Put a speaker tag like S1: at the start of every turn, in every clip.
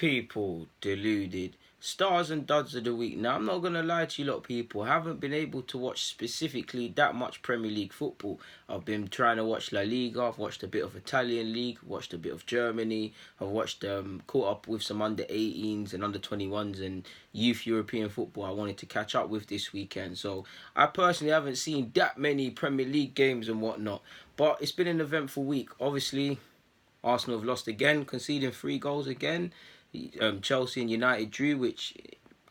S1: People, deluded. Stars and duds of the week. Now, I'm not going to lie to you lot, people. I haven't been able to watch specifically that much Premier League football. I've been trying to watch La Liga. I've watched a bit of Italian League, watched a bit of Germany. I've watched, caught up with some under 18s and under 21s and youth European football I wanted to catch up with this weekend. So, I personally haven't seen that many Premier League games and whatnot. But it's been an eventful week. Obviously, Arsenal have lost again, conceding 3 goals again. Chelsea and United drew, which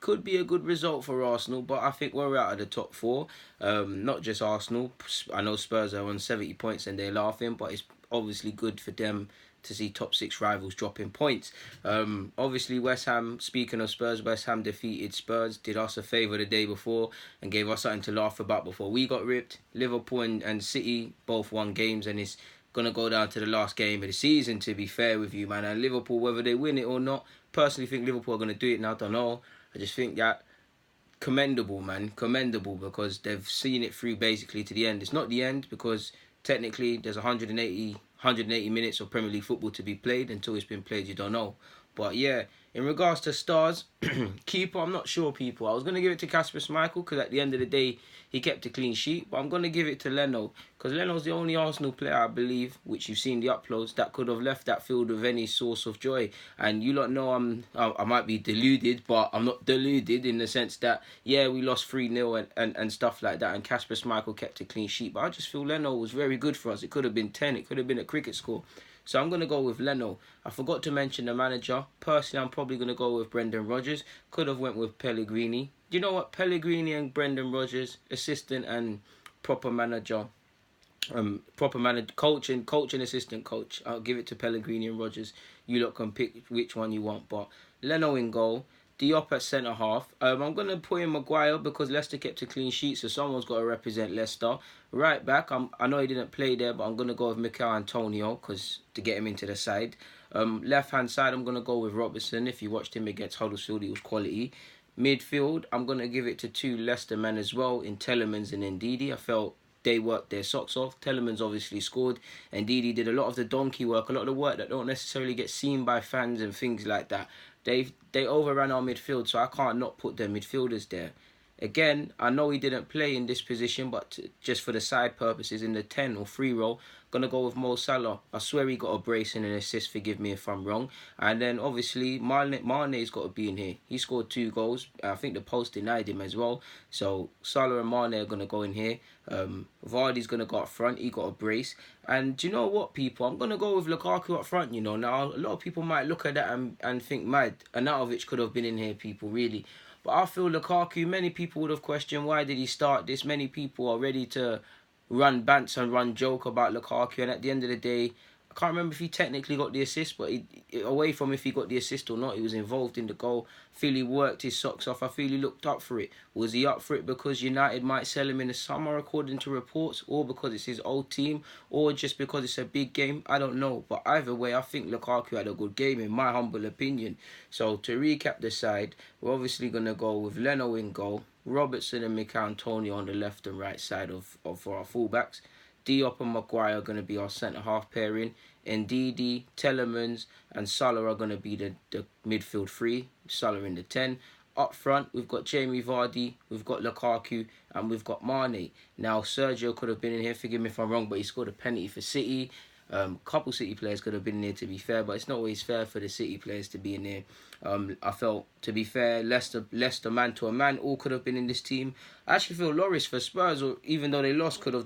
S1: could be a good result for Arsenal, but I think we're out of the top 4. Not just Arsenal. I know Spurs are on 70 points and they're laughing, but it's obviously good for them to see top 6 rivals dropping points. Obviously, West Ham, speaking of Spurs, West Ham defeated Spurs, did us a favour the day before and gave us something to laugh about before we got ripped. Liverpool and City both won games, and it's going to go down to the last game of the season, to be fair with you, man. And Liverpool, whether they win it or not, personally think Liverpool are going to do it now. I don't know. I just think that commendable, man. Commendable, because they've seen it through basically to the end. It's not the end because technically there's 180 minutes of Premier League football to be played. Until it's been played, you don't know. But yeah, in regards to stars, keeper, I'm not sure, people. I was going to give it to Kasper Schmeichel because at the end of the day, he kept a clean sheet. But I'm going to give it to Leno because Leno's the only Arsenal player, I believe, which you've seen the uploads, that could have left that field with any source of joy. And you lot know I might be deluded, but I'm not deluded in the sense that, yeah, we lost 3-0 and stuff like that. And Kasper Schmeichel kept a clean sheet. But I just feel Leno was very good for us. It could have been 10. It could have been a cricket score. So I'm going to go with Leno. I forgot to mention the manager. Personally, I'm probably going to go with Brendan Rodgers. Could have went with Pellegrini. Do you know what? Pellegrini and Brendan Rodgers, assistant and proper manager. Coach and assistant coach. I'll give it to Pellegrini and Rodgers. You lot can pick which one you want. But Leno in goal. Diop at centre half. I'm going to put in Maguire because Leicester kept a clean sheet, so someone's got to represent Leicester. Right back, I know he didn't play there, but I'm going to go with Mikel Antonio because to get him into the side. Left hand side, I'm going to go with Robertson. If you watched him against Huddersfield, he was quality. Midfield, I'm going to give it to 2 Leicester men as well, in Telemans and Ndidi. I felt they worked their socks off. Telemans obviously scored, and Ndidi did a lot of the donkey work, a lot of the work that don't necessarily get seen by fans and things like that. They overran our midfield, so I can't not put their midfielders there. Again, I know he didn't play in this position, but just for the side purposes, in the 10 or free role, going to go with Mo Salah. I swear he got a brace and an assist, forgive me if I'm wrong. And then, obviously, Mane's got to be in here. He scored 2 goals. I think the post denied him as well. So, Salah and Mane are going to go in here. Vardy's going to go up front. He got a brace. And do you know what, people? I'm going to go with Lukaku up front, you know. Now, a lot of people might look at that and think, mad. Arnautovic could have been in here, people, really. But I feel Lukaku, many people would have questioned why did he start this. Many people are ready to run bants and run joke about Lukaku. And at the end of the day, I can't remember if he technically got the assist, but away from if he got the assist or not, he was involved in the goal. I feel he worked his socks off. I feel he looked up for it. Was he up for it because United might sell him in the summer, according to reports, or because it's his old team, or just because it's a big game? I don't know. But either way, I think Lukaku had a good game, in my humble opinion. So to recap the side, we're obviously going to go with Leno in goal, Robertson and Mikel Antonio on the left and right side for our fullbacks. Diop and Maguire are going to be our centre-half pairing. Ndidi, Telemans and Salah are going to be the midfield 3. Salah in the 10. Up front, we've got Jamie Vardy, we've got Lukaku, and we've got Mane. Now, Sergio could have been in here, forgive me if I'm wrong, but he scored a penalty for City. Couple City players could have been in here, to be fair, but it's not always fair for the City players to be in here. I felt, to be fair, Leicester man to a man, all could have been in this team. I actually feel Lloris for Spurs, or even though they lost, could have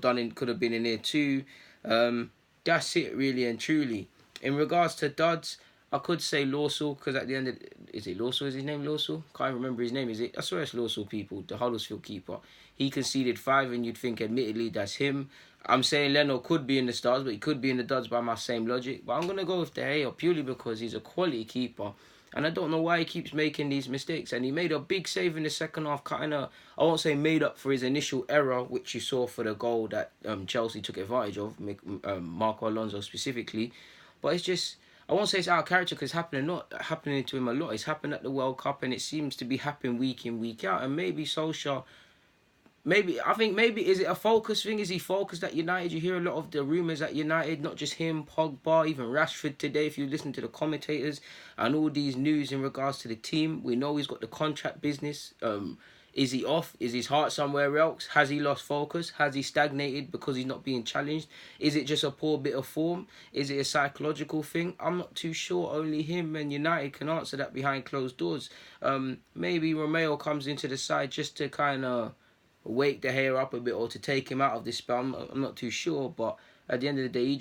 S1: been in here too. That's it, really and truly. In regards to duds, I could say Lawsall, because at the end of is it Lawsall? Is his name Lawsall? Can't remember his name, is it? I swear it's Lawsall, people, the Huddersfield keeper. He conceded 5, and you'd think, admittedly, that's him. I'm saying Leno could be in the stars, but he could be in the duds by my same logic. But I'm going to go with De Gea purely because he's a quality keeper. And I don't know why he keeps making these mistakes. And he made a big save in the second half, kind of, I won't say made up for his initial error, which you saw for the goal that Chelsea took advantage of, Marco Alonso specifically. But it's just, I won't say it's out of character because it's happening to him a lot. It's happened at the World Cup and it seems to be happening week in, week out. And maybe Solskjaer maybe I think maybe is it a focus thing? Is he focused at United? You hear a lot of the rumours at United, not just him, Pogba, even Rashford today. If you listen to the commentators and all these news in regards to the team, we know he's got the contract business. Is he off? Is his heart somewhere else? Has he lost focus? Has he stagnated because he's not being challenged? Is it just a poor bit of form? Is it a psychological thing? I'm not too sure. Only him and United can answer that behind closed doors. Maybe Romeo comes into the side just to kind of wake the hair up a bit or to take him out of this spell. I'm not too sure, but at the end of the day, he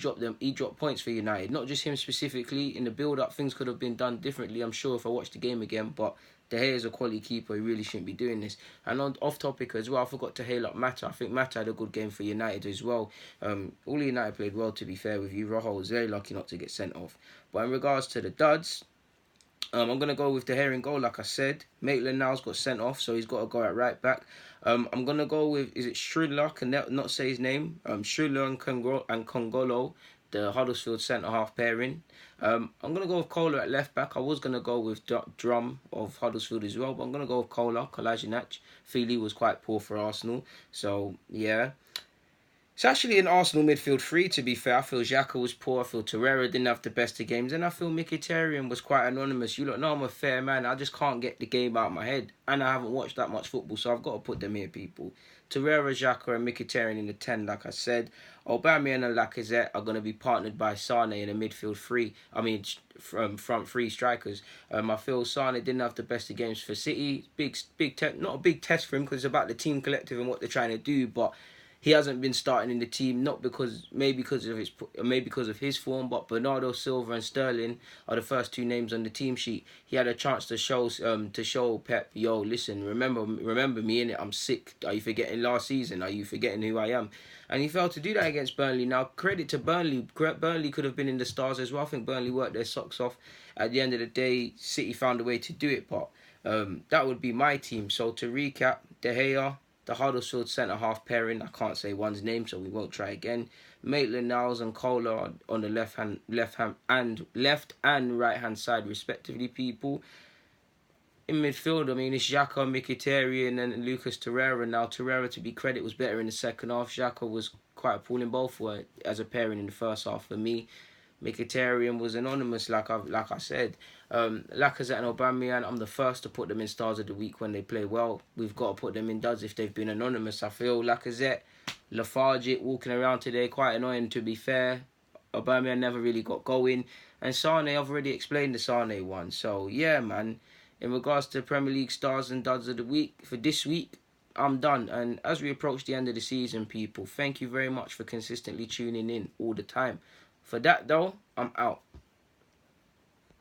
S1: dropped points for United. Not just him specifically. In the build-up, things could have been done differently, I'm sure, if I watched the game again, but De Gea is a quality keeper. He really shouldn't be doing this. And on off topic as well, I forgot to hail up Mata. I think Mata had a good game for United as well. All United played well, to be fair with you. Rojo was very lucky not to get sent off. But in regards to the duds, I'm going to go with De Gea in goal, like I said. Maitland-Niles got sent off, so he's got to go at right back. I'm going to go with, is it Schürrle? Can not say his name. Schürrle and Congolo, the Huddersfield centre-half pairing. I'm going to go with Kohler at left back. I was going to go with Drum of Huddersfield as well, but I'm going to go with Kohler, Kolasinac. Feely was quite poor for Arsenal, so yeah. It's actually an Arsenal midfield three, to be fair. I feel Xhaka was poor. I feel Torreira didn't have the best of games. And I feel Mkhitaryan was quite anonymous. You lot know I'm a fair man. I just can't get the game out of my head. And I haven't watched that much football, so I've got to put them here, people. Torreira, Xhaka and Mkhitaryan in the 10, like I said. Aubameyang and Lacazette are going to be partnered by Sane in a midfield three. I mean, from front three strikers. I feel Sane didn't have the best of games for City. Not a big test for him because it's about the team collective and what they're trying to do, but he hasn't been starting in the team, not because because of his form, but Bernardo Silva and Sterling are the first two names on the team sheet. He had a chance to show Pep, yo, listen, remember me, innit? I'm sick. Are you forgetting last season? Are you forgetting who I am? And he failed to do that against Burnley. Now, credit to Burnley. Burnley could have been in the stars as well. I think Burnley worked their socks off. At the end of the day, City found a way to do it, but that would be my team. So to recap, De Gea, the Huddersfield centre-half pairing, I can't say one's name, so we won't try again. Maitland-Niles and Kohler on the left and right-hand side, respectively, people. In midfield, I mean, it's Xhaka, Mkhitaryan and Lucas Torreira. Now, Torreira, to be credit, was better in the second half. Xhaka was quite appalling both were as a pairing in the first half for me. Mkhitaryan was anonymous, like I said. Lacazette and Aubameyang, I'm the first to put them in stars of the week when they play well. We've got to put them in duds if they've been anonymous. I feel Lacazette, lethargic, walking around today, quite annoying to be fair. Aubameyang never really got going. And Sane, I've already explained the Sane one. So, yeah, man. In regards to Premier League stars and duds of the week, for this week, I'm done. And as we approach the end of the season, people, thank you very much for consistently tuning in all the time. For that, though, I'm out.